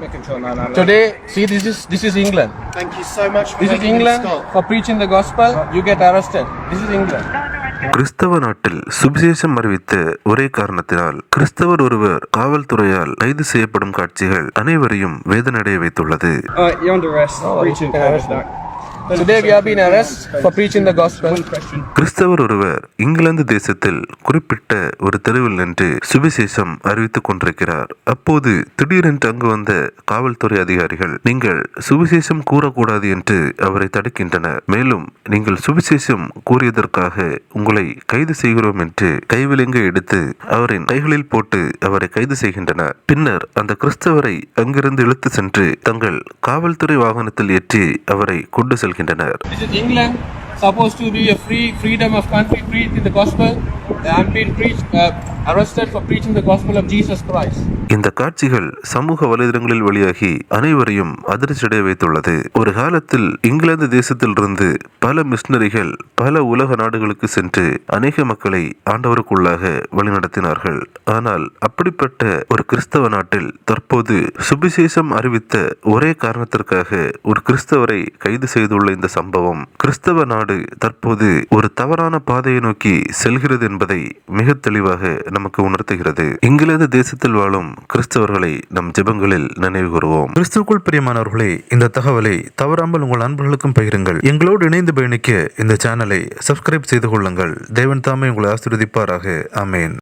Making sure, no. Today, see, this is England. Thank you so much for This is making me England. stop. For preaching the gospel, you get arrested. This is England. கிறிஸ்தவ நாட்டில் சுவிசேஷம் அறிவித்த ஒரே காரணத்தினால் கிறிஸ்தவர் ஒருவர் காவல்துறையால் கைது செய்யப்படும் காட்சிகள் அனைவரையும் வேதனையடைய வைத்துள்ளது. You're under arrest. Breaching COVID. Today we have been arrested for preaching the gospel. கிறிஸ்தவர் ஒருவர் இங்கிலாந்து தேசத்தில் குறிப்பிட்ட ஒரு தெருவில் நின்று சுவிசேஷம் அறிவித்துக் கொண்டிருக்கிறார். அப்போது திடீரென்று அங்கு வந்த காவல்துறை அதிகாரிகள் நீங்கள் சுவிசேஷம் கூறக்கூடாது என்று அவரை தடுக்கின்றனர். மேலும் நீங்கள் சுவிசேஷம் கூறியதற்காக உங்களை கைது செய்கிறோம் என்று கைவிலங்கை எடுத்து அவரின் கைகளில் போட்டு அவரை கைது செய்கின்றனர். பின்னர் அந்த கிறிஸ்தவரை அங்கிருந்து இழுத்து சென்று தங்கள் காவல்துறை வாகனத்தில் ஏற்றி அவரை கொண்டு செல்கின்றனர். This is England, supposed to be a freedom of country, preach in the gospel. I'm being arrested for preaching the gospel of Jesus Christ. இந்த காட்சிகள் சமூக வலைதளங்களில் வெளியாகி அனைவரையும் அதிர்ச்சியடைய வைத்துள்ளது. ஒரு காலத்தில் இங்கிலாந்து தேசத்திலிருந்து பல மிஷனரிகள் பல உலக நாடுகளுக்கு சென்று அநேக மக்களை ஆண்டவருக்குள்ளாக வழிநடத்தினார்கள். ஆனால் அப்படிப்பட்ட ஒரு கிறிஸ்தவ நாட்டில் தற்போது சுவிசேஷம் அறிவித்த ஒரே காரணத்திற்காக ஒரு கிறிஸ்தவரை கைது செய்துள்ள இந்த சம்பவம் கிறிஸ்தவ நாடு தற்போது ஒரு தவறான பாதையை நோக்கி செல்கிறது என்பதை மிக தெளிவாக நமக்கு உணர்த்துகிறது. இங்கிலாந்து தேசத்தில் வாழும் கிறிஸ்தவர்களை நம் ஜெபங்களில் நினைவு கூறுவோம். கிறிஸ்துவுக்குள் பிரியமானவர்களே, இந்த தகவலை தவறாமல் உங்கள் நண்பர்களுக்கும் பகிருங்கள். எங்களோடு இணைந்து பயணிக்க இந்த சேனலை சப்ஸ்கிரைப் செய்து கொள்ளுங்கள். தேவன் தாமே உங்களை ஆசீர்வதிப்பாராக. ஆமென்.